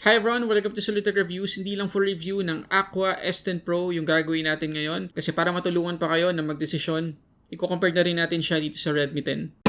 Hi everyone! Welcome to Sulit Reviews. Hindi lang full review ng Aqua S10 Pro yung gagawin natin ngayon. Kasi para matulungan pa kayo na magdesisyon, i-compare na rin natin siya dito sa Redmi 10.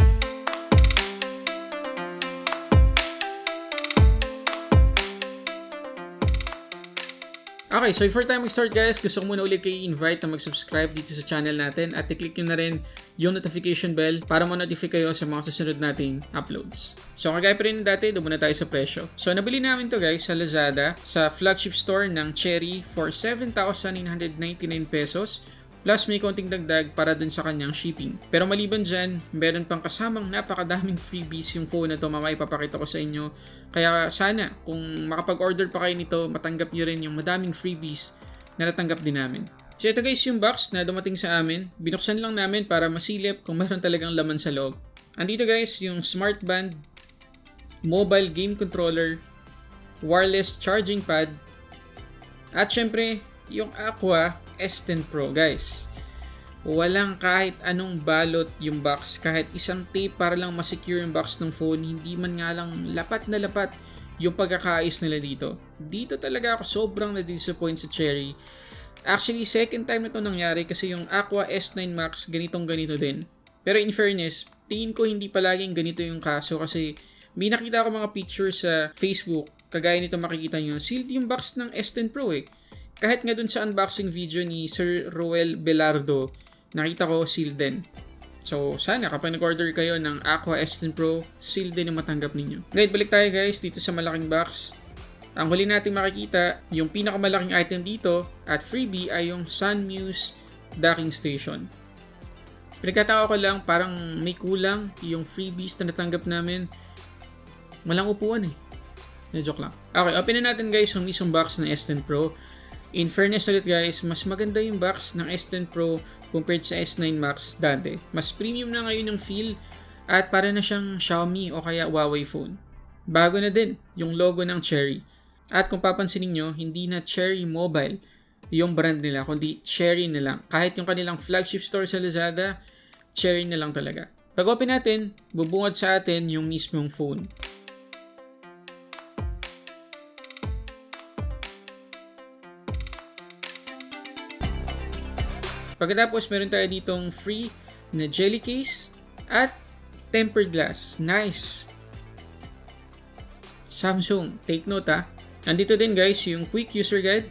Okay, so before tayo mag-start guys, gusto ko muna ulit kayo invite na mag-subscribe dito sa channel natin at i-click nyo na rin yung notification bell para ma-notify kayo sa mga susunod nating uploads. So kagaya pa rin dati, doon muna tayo sa presyo. So nabili namin to guys sa Lazada, sa flagship store ng Cherry for 7,999 pesos. Plus may konting dagdag para dun sa kanyang shipping. Pero maliban dyan, meron pang kasamang napakadaming freebies yung phone na to, mamaya ipapakita ko sa inyo. Kaya sana, kung makapag-order pa kayo nito, matanggap nyo rin yung madaming freebies na natanggap din namin. So ito guys yung box na dumating sa amin. Binuksan lang namin para masilip kung meron talagang laman sa loob. Andito guys yung smart band, mobile game controller, wireless charging pad, at syempre yung Aqua S10 Pro guys. Walang kahit anong balot yung box, kahit isang tape para lang masecure yung box ng phone. Hindi man nga lang lapat na lapat yung pagkakaayos nila dito. Dito talaga ako sobrang na-disappoint sa Cherry. Actually second time na ito nangyari kasi yung Aqua S9 Max ganito din. Pero in fairness, tingin ko hindi palaging ganito yung kaso kasi may nakita ako mga pictures sa Facebook. Kagaya nito makikita nyo, sealed yung box ng S10 Pro eh. Kahit nga dun sa unboxing video ni Sir Roel Belardo, nakita ko sealed din. So sana kapag nag-order kayo ng Aqua S10 Pro, sealed din yung matanggap ninyo. Ngayon balik tayo guys dito sa malaking box. Ang huli natin makikita, yung pinakamalaking item dito at freebie ay yung Sunmuse docking station. Pinagkatao ko lang parang may kulang yung freebies na natanggap namin. Walang upuan eh. Joke lang. Okay, open na natin guys yung mismong box ng S10 Pro. In fairness ulit guys, mas maganda yung box ng S10 Pro compared sa S9 Max dati. Mas premium na ngayon yung feel at para na siyang Xiaomi o kaya Huawei phone. Bago na din yung logo ng Cherry. At kung papansinin nyo, hindi na Cherry Mobile yung brand nila, kundi Cherry na lang. Kahit yung kanilang flagship store sa Lazada, Cherry na lang talaga. Pag open natin, bubungad sa atin yung mismong phone. Pagkatapos meron tayo ditong free na jelly case at tempered glass. Nice! Samsung, take note ha. Nandito din guys yung quick user guide.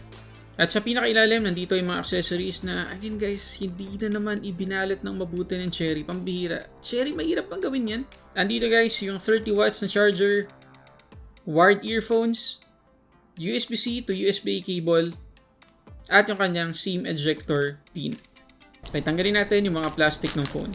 At sa pinakailalim nandito yung mga accessories na again guys, hindi na naman ibinalat ng mabuti ng Cherry. Pambihira. Cherry, mahirap pang gawin yan. Nandito guys yung 30 watts na charger, wired earphones, USB-C to USB-A cable, at yung kanyang SIM ejector pin. Okay, tanggalin natin yung mga plastic ng phone.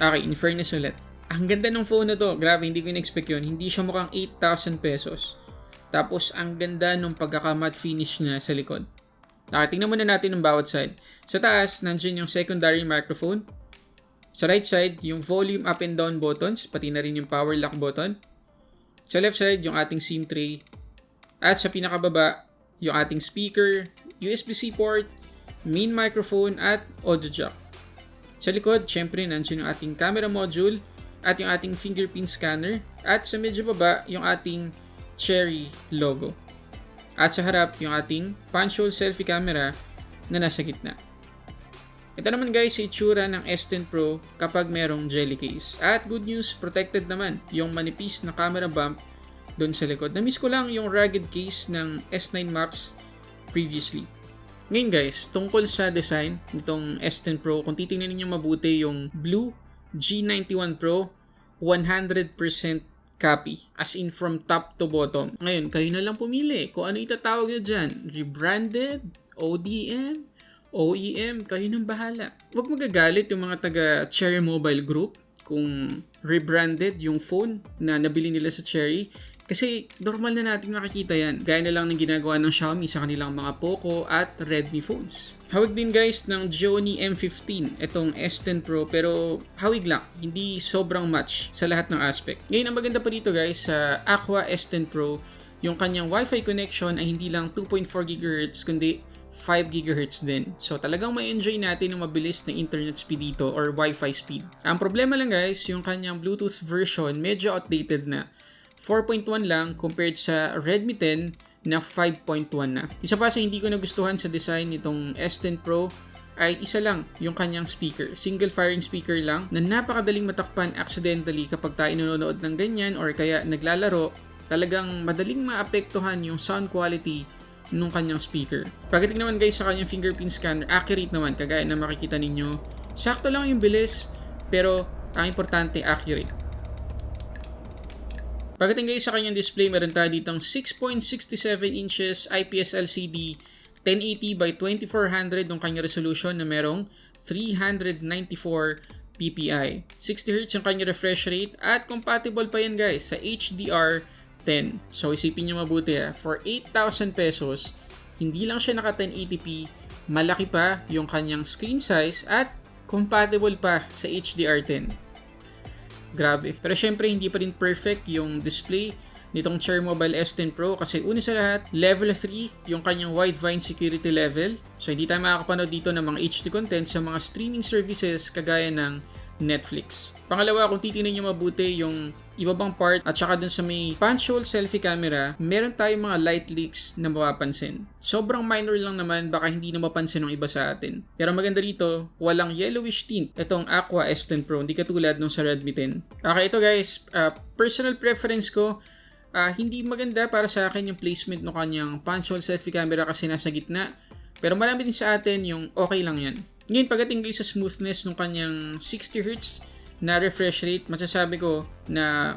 Okay, in fairness ulit. Ang ganda ng phone na to. Grabe, hindi ko in-expect yun. Hindi siya mukhang 8,000 pesos. Tapos, ang ganda ng pagkaka-matte finish niya sa likod. Okay, tingnan muna natin ang bawat side. Sa taas, nandiyan yung secondary microphone. Sa right side, yung volume up and down buttons, pati na rin yung power lock button. Sa left side, yung ating SIM tray. At sa pinakababa, yung ating speaker, USB-C port, main microphone, at audio jack. Sa likod, syempre, nandiyan yung ating camera module at yung ating fingerprint scanner. At sa medyo baba, yung ating Cherry logo. At sa harap, yung ating punch hole selfie camera na nasa gitna. Ito naman guys, itsura ng S10 Pro kapag merong jelly case. At good news, protected naman yung manipis na camera bump doon sa likod. Na-miss ko lang yung rugged case ng S9 Max previously. Ngayon guys, tungkol sa design nitong S10 Pro, kung titingnan niyo mabuti yung blue G91 Pro, 100% copy. As in from top to bottom. Ngayon, kayo na lang pumili kung ano itatawag nyo dyan. Rebranded, ODM, OEM, kayo nang bahala. Huwag magagalit yung mga taga Cherry Mobile Group kung rebranded yung phone na nabili nila sa Cherry. Kasi normal na natin makikita yan. Gaya na lang ng ginagawa ng Xiaomi sa kanilang mga Poco at Redmi phones. Hawig din guys ng Xiaomi M15 itong S10 Pro, pero hawig lang, hindi sobrang match sa lahat ng aspect. Ngayon ang maganda pa dito guys sa Aqua S10 Pro, yung kanyang Wi-Fi connection ay hindi lang 2.4 GHz kundi 5 GHz din. So talagang may enjoy natin ng mabilis na internet speed dito or Wi-Fi speed. Ang problema lang guys, yung kanyang Bluetooth version medyo outdated na. 4.1 lang compared sa Redmi 10 na 5.1 na. Isa pa sa hindi ko nagustuhan sa design nitong S10 Pro ay isa lang yung kanyang speaker. Single firing speaker lang na napakadaling matakpan accidentally kapag tayo nanonood ng ganyan or kaya naglalaro. Talagang madaling maapektuhan yung sound quality nung kanyang speaker. Pagdating naman guys sa kanyang fingerprint scanner, accurate naman kagaya na makikita ninyo. Sakto lang yung bilis pero ang importante accurate. Pagdating guys sa kanyang display, meron tayo ditong 6.67 inches IPS LCD 1080 by 2400 yung kanyang resolution na merong 394 ppi. 60Hz yung kanyang refresh rate at compatible pa yan guys sa HDR10. So isipin nyo mabuti for 8,000 pesos, hindi lang siya naka 1080p, malaki pa yung kanyang screen size at compatible pa sa HDR10. Grabe. Pero syempre hindi pa rin perfect yung display nitong Cherry Mobile S10 Pro kasi una sa lahat, level 3 yung kanyang widevine security level. So hindi tayo makakapanood dito ng mga HD content sa mga streaming services kagaya ng Netflix. Pangalawa, kung titingnan nyo mabuti yung ibabang part at saka dun sa may punch hole selfie camera, meron tayong mga light leaks na mapapansin. Sobrang minor lang naman, baka hindi na mapansin ng iba sa atin. Pero maganda rito, walang yellowish tint itong Aqua S10 Pro, hindi katulad nung sa Redmi 10. Okay, ito guys, personal preference ko, hindi maganda para sa akin yung placement ng kanyang punch hole selfie camera kasi nasa gitna. Pero marami din sa atin yung okay lang yan. Ngayon, pagdating guys sa smoothness ng kanyang 60Hz na refresh rate, masasabi ko na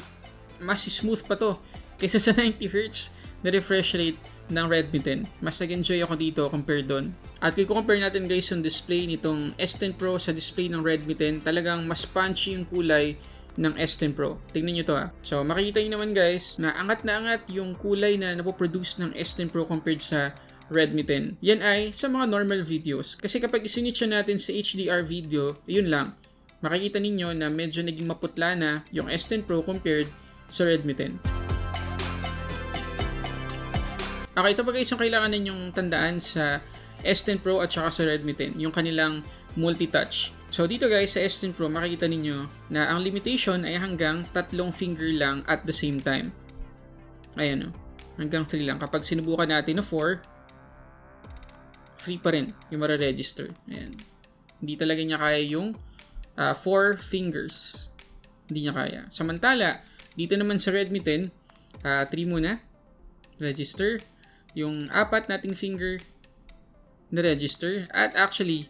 mas smooth pa to kaysa sa 90Hz na refresh rate ng Redmi 10. Mas nag-enjoy ako dito compare doon. At kung compare natin guys yung display nitong S10 Pro sa display ng Redmi 10, talagang mas punchy yung kulay ng S10 Pro. Tingnan nyo to So makikita nyo naman guys na angat yung kulay na napoproduce ng S10 Pro compared sa Redmi 10. Yan ay sa mga normal videos. Kasi kapag isinitch natin sa HDR video, yun lang. Makikita ninyo na medyo naging maputla na yung S10 Pro compared sa Redmi 10. Okay, ito pa guys yung kailangan ninyong tandaan sa S10 Pro at saka sa Redmi 10. Yung kanilang multi-touch. So dito guys sa S10 Pro makikita ninyo na ang limitation ay hanggang 3 finger lang at the same time. Ayan hanggang 3 lang. Kapag sinubukan natin na 4, free pa rin yung mara-register. Ayan. Hindi talaga niya kaya yung 4 fingers. Hindi niya kaya. Samantala, dito naman sa Redmi 10, 3 muna. Register. Yung 4 nating finger na register. At actually,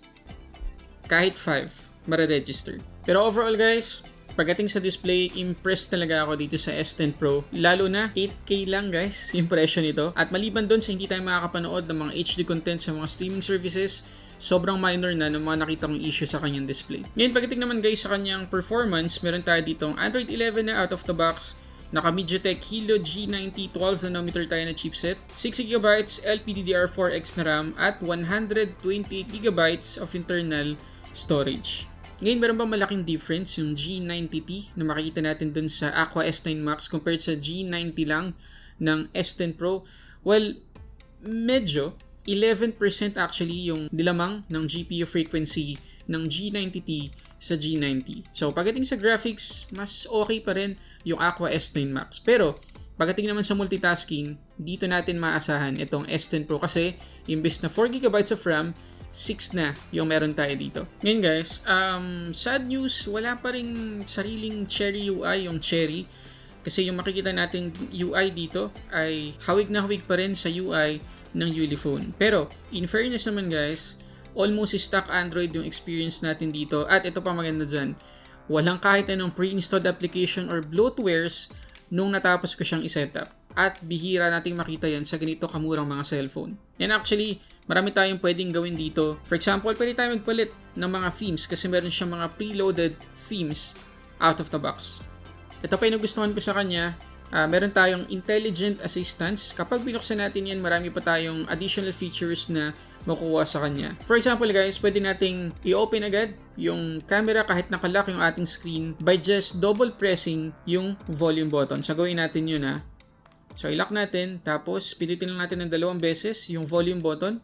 kahit 5 mara-register. Pero overall guys, pagdating sa display, impressed talaga ako dito sa S10 Pro. Lalo na 8K lang guys, yung presyo nito. At maliban doon sa hindi tayo makakapanood ng mga HD content sa mga streaming services, sobrang minor na ng mga nakita kong issue sa kanyang display. Ngayon pagdating naman guys sa kanyang performance, meron tayo ditong Android 11 na out of the box. Naka MediaTek Helio G90 12nm tayo na chipset, 6GB LPDDR4X na RAM at 128GB of internal storage. Ngayon, meron ba malaking difference yung G90T na makikita natin dun sa Aqua S9 Max compared sa G90 lang ng S10 Pro? Well, medyo 11% actually yung dilamang ng GPU frequency ng G90T sa G90. So, pagdating sa graphics, mas okay pa rin yung Aqua S9 Max. Pero, pagdating naman sa multitasking, dito natin maasahan itong S10 Pro kasi imbes na 4GB of RAM, 6 na yung meron tayo dito. Ngayon guys, sad news, wala pa ring sariling Cherry UI yung Cherry. Kasi yung makikita natin UI dito ay hawig na hawig pa rin sa UI ng Ulefone. Pero, in fairness naman guys, almost stock Android yung experience natin dito. At ito pa maganda dyan, walang kahit anong pre-installed application or bloatwares nung natapos ko siyang isetup. At bihira nating makita yan sa ganito kamurang mga cellphone. And actually, marami tayong pwedeng gawin dito. For example, pwede tayong magpalit ng mga themes kasi meron siyang mga preloaded themes out of the box. Ito pa yung nagustuhan ko sa kanya. Meron tayong intelligent assistance. Kapag binuksan natin yan, marami pa tayong additional features na makukuha sa kanya. For example guys, pwede nating i-open agad yung camera kahit nakalock yung ating screen by just double pressing yung volume button. So gawin natin yun So i-lock natin, tapos pilitin lang natin ng 2 beses yung volume button.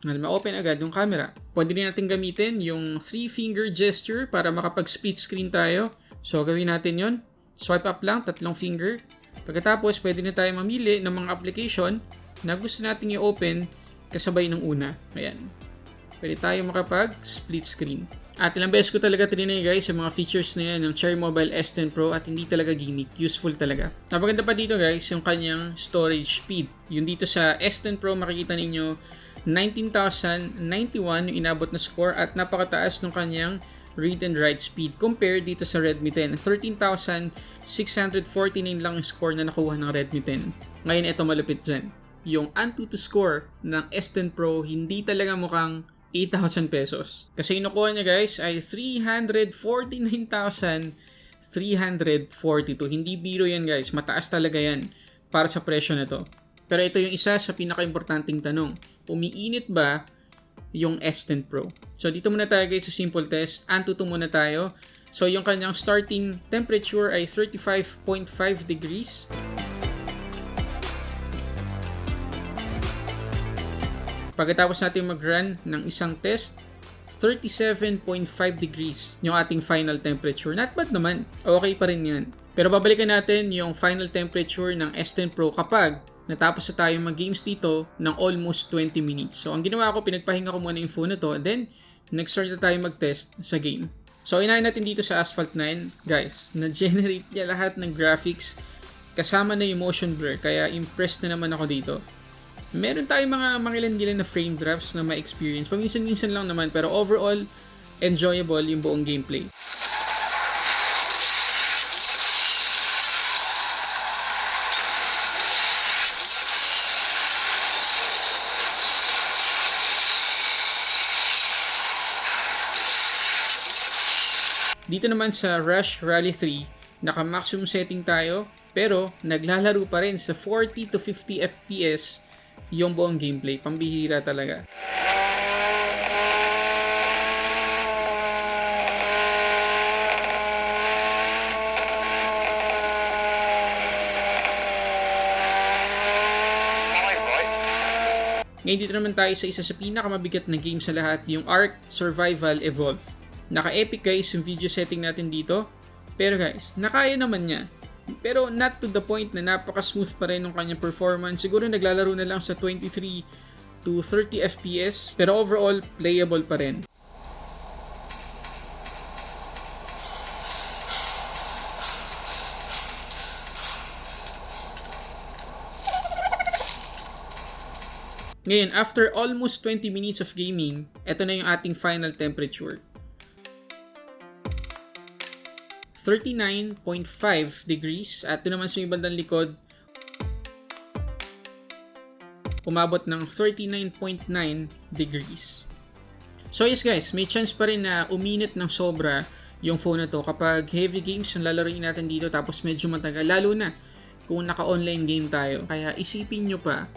Ma-open agad yung camera. Pwede rin natin gamitin yung 3-finger gesture para makapag-split screen tayo. So gawin natin yon. Swipe up lang, 3 finger. Pagkatapos, pwede na tayo mamili ng mga application na gusto nating i-open kasabay ng una. Ayan. Pwede tayo makapag-split screen. At ilang beses ko talaga trinay guys sa mga features na yan ng Cherry Mobile S10 Pro at hindi talaga gimmick. Useful talaga. Napaganda pa dito guys yung kanyang storage speed. Yung dito sa S10 Pro makikita ninyo 19,091 yung inabot na score at napakataas ng kanyang read and write speed compared dito sa Redmi 10. 13,649 lang yung score na nakuha ng Redmi 10. Ngayon ito malupit dyan. Yung Antutu score ng S10 Pro hindi talaga mukhang 8,000 pesos. Kasi inukuha niya guys ay 349,342. Hindi biro yan guys. Mataas talaga yan para sa presyo na to. Pero ito yung isa sa pinaka-importanting tanong. Umiinit ba yung S10 Pro? So dito muna tayo guys sa simple test. Antutu muna tayo. So yung kanyang starting temperature ay 35.5 degrees. Pagkatapos natin mag-run ng isang test, 37.5 degrees yung ating final temperature. Not bad naman. Okay pa rin yan. Pero babalikan natin yung final temperature ng S10 Pro kapag natapos na tayo mag-games dito ng almost 20 minutes. So, ang ginawa ko, pinagpahinga ko muna yung phone na to and then, nag-start na tayo mag-test sa game. So, inahin natin dito sa Asphalt 9. Guys, na-generate niya lahat ng graphics kasama na yung motion blur. Kaya, impressed na naman ako dito. Meron tayong mga mangilan-gilan na frame drops na ma-experience. Paminsan-minsan lang naman, pero overall, enjoyable yung buong gameplay. Dito naman sa Rush Rally 3, naka-maximum setting tayo, pero naglalaro pa rin sa 40 to 50 FPS yung buong gameplay. Pambihira talaga. Ngayon dito naman tayo sa isa sa pinakamabigat na game sa lahat, yung Ark Survival Evolve. Naka-epic guys yung video setting natin dito. Pero guys, nakaya naman niya. Pero not to the point na napaka-smooth pa rin ng kanyang performance. Siguro naglalaro na lang sa 23 to 30 FPS. Pero overall, playable pa rin. Ngayon, after almost 20 minutes of gaming, ito na yung ating final temperature. 39.5 degrees at doon naman sa may bandang likod umabot ng 39.9 degrees. So yes guys, may chance pa rin na uminit ng sobra yung phone na to kapag heavy games yung lalaroin natin dito tapos medyo matagal, lalo na kung naka-online game tayo. Kaya isipin nyo pa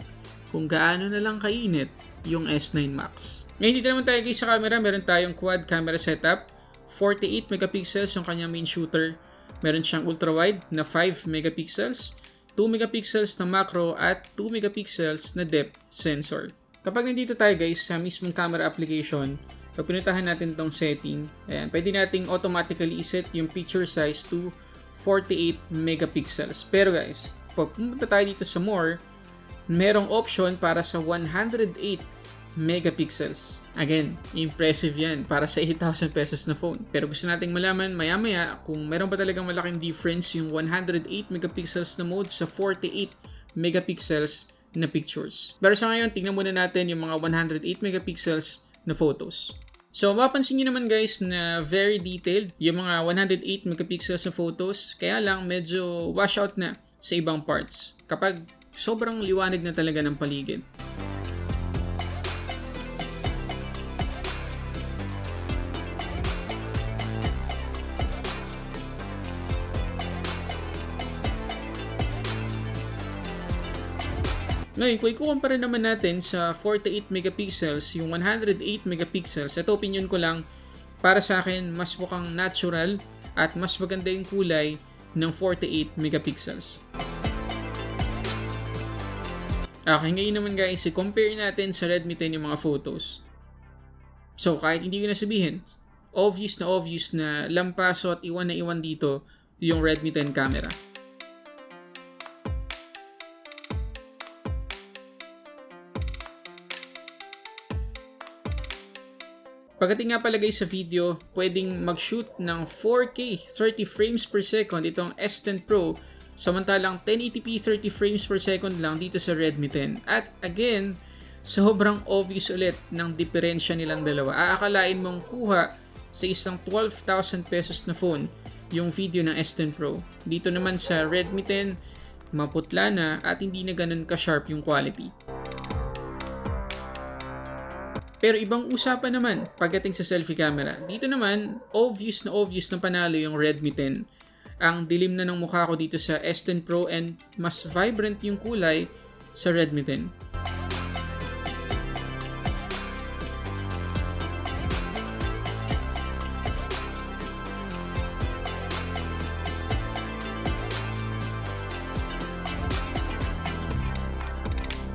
kung gaano na lang kainit yung S9 Max. Ngayon dito naman tayo guys sa camera, meron tayong quad camera setup. 48 megapixels yung kanyang main shooter. Meron siyang ultra-wide na 5 megapixels, 2 megapixels na macro at 2 megapixels na depth sensor. Kapag nandito tayo guys sa mismong camera application, pag pinuntahan natin tong setting, ayan, pwede nating automatically iset yung picture size to 48 megapixels. Pero guys, pag pumunta tayo dito sa more, merong option para sa 108 megapixels. Again, impressive yan para sa 8,000 pesos na phone. Pero gusto nating malaman maya-maya kung meron ba talagang malaking difference yung 108 megapixels na mode sa 48 megapixels na pictures. Pero sa ngayon, tingnan muna natin yung mga 108 megapixels na photos. So, mapapansin nyo naman guys na very detailed yung mga 108 megapixels na photos. Kaya lang, medyo wash out na sa ibang parts kapag sobrang liwanag na talaga ng paligid. Ngayon, kung ikukumpara naman natin sa 48 megapixels, yung 108 megapixels, ito opinion ko lang, para sa akin, mas mukhang natural at mas maganda yung kulay ng 48 megapixels. Okay, ngayon naman guys, i-compare natin sa Redmi 10 yung mga photos. So, kahit hindi ko na sabihin, obvious na lampaso at iwan na iwan dito yung Redmi 10 camera. Pagdating nga pala guys sa video, pwedeng mag-shoot ng 4K 30 frames per second itong S10 Pro, samantalang 1080p 30 frames per second lang dito sa Redmi 10. At again, sobrang obvious ulit ng diferensya nilang dalawa. Aakalain mong kuha sa isang 12,000 pesos na phone yung video ng S10 Pro. Dito naman sa Redmi 10, maputla na at hindi na ganun ka-sharp yung quality. Pero ibang usapan naman pagdating sa selfie camera. Dito naman, obvious na panalo yung Redmi 10. Ang dilim na ng mukha ko dito sa S10 Pro and mas vibrant yung kulay sa Redmi 10.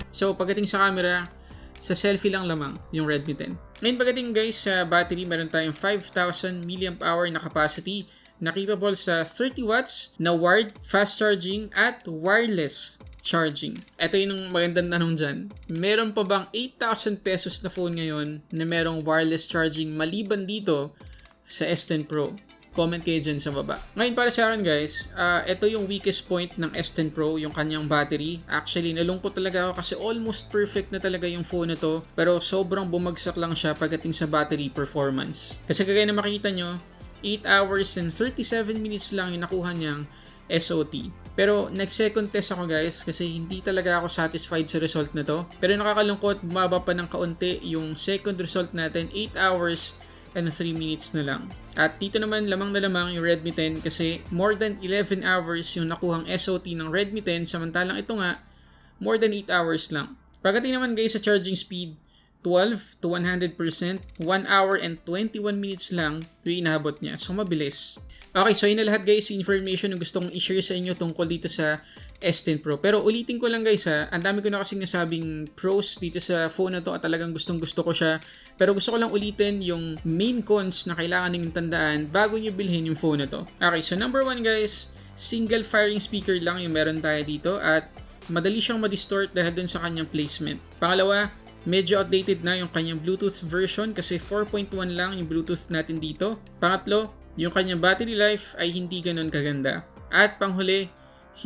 So pagdating sa camera, sa selfie lang lamang yung Redmi 10. Ngayon pagdating guys sa battery, meron tayong 5,000 mAh na capacity na capable sa 30 watts na wired, fast charging at wireless charging. Ito yung magandang tanong dyan. Meron pa bang 8,000 pesos na phone ngayon na merong wireless charging maliban dito sa S10 Pro? Comment kayo dyan sa baba. Ngayon para sa akin guys, ito yung weakest point ng S10 Pro, yung kanyang battery. Actually, nalungkot talaga ako kasi almost perfect na talaga yung phone na to. Pero sobrang bumagsak lang siya pagdating sa battery performance. Kasi kagaya na makita nyo, 8 hours and 37 minutes lang yung nakuha niyang SOT. Pero nag-second test ako guys kasi hindi talaga ako satisfied sa result na to. Pero nakakalungkot, bumaba pa ng kaunti yung second result natin, 8 hours and 3 minutes na lang. At dito naman lamang na lamang yung Redmi 10 kasi more than 11 hours yung nakuhang SOT ng Redmi 10, samantalang ito nga more than 8 hours lang. Pagdating naman guys sa charging speed, 12 to 100%, 1 hour and 21 minutes lang yung inaabot niya. So mabilis. Okay, so yun na lahat guys, information na gusto kong i-share sa inyo tungkol dito sa S10 Pro. Pero ulitin ko lang guys ang dami ko na kasing nasabing pros dito sa phone na to at talagang gustong gusto ko siya. Pero gusto ko lang ulitin yung main cons na kailangan ninyong tandaan bago nyo bilhin yung phone na to. Okay, so number 1 guys, single firing speaker lang yung meron tayo dito at madali siyang ma-distort dahil dun sa kanyang placement. Pangalawa, medyo outdated na yung kanyang Bluetooth version kasi 4.1 lang yung Bluetooth natin dito. Pangatlo, yung kanyang battery life ay hindi ganun kaganda. At panghuli,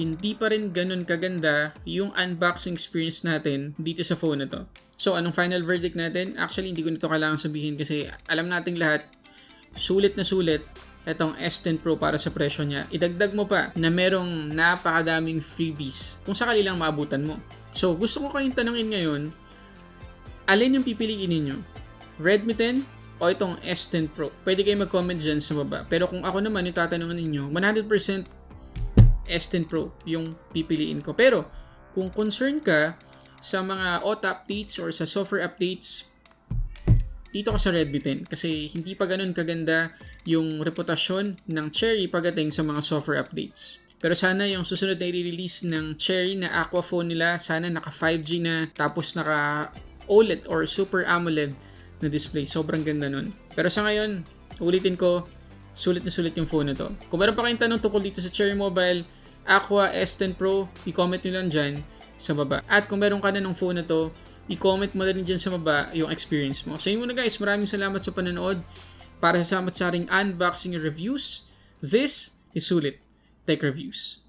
hindi pa rin ganun kaganda yung unboxing experience natin dito sa phone na to. So, anong final verdict natin? Actually, hindi ko nito kailangan sabihin kasi alam nating lahat, sulit na sulit itong S10 Pro para sa presyo niya. Idagdag mo pa na merong napakadaming freebies kung sakali lang maabutan mo. So, gusto ko kayong tanungin ngayon, alin yung pipiliin ninyo? Redmi 10 o itong S10 Pro? Pwede kayo mag-comment dyan sa baba. Pero kung ako naman yung tatanungin ninyo, 100% S10 Pro yung pipiliin ko. Pero kung concern ka sa mga auto updates or sa software updates, dito ka sa Redmi 10 kasi hindi pa ganun kaganda yung reputasyon ng Cherry pagdating sa mga software updates. Pero sana yung susunod na i-release ng Cherry na Aqua phone nila, sana naka 5G na tapos naka OLED or Super AMOLED na display. Sobrang ganda nun. Pero sa ngayon, ulitin ko, sulit na sulit yung phone na to. Kung meron pa kayong tanong tungkol dito sa Cherry Mobile, Aqua S10 Pro, i-comment nyo lang dyan sa baba. At kung meron ka na ng phone na to, i-comment mo rin dyan sa baba yung experience mo. So yun muna guys, maraming salamat sa panonood. Para sa samot-saring unboxing reviews, this is Sulit Tech Reviews.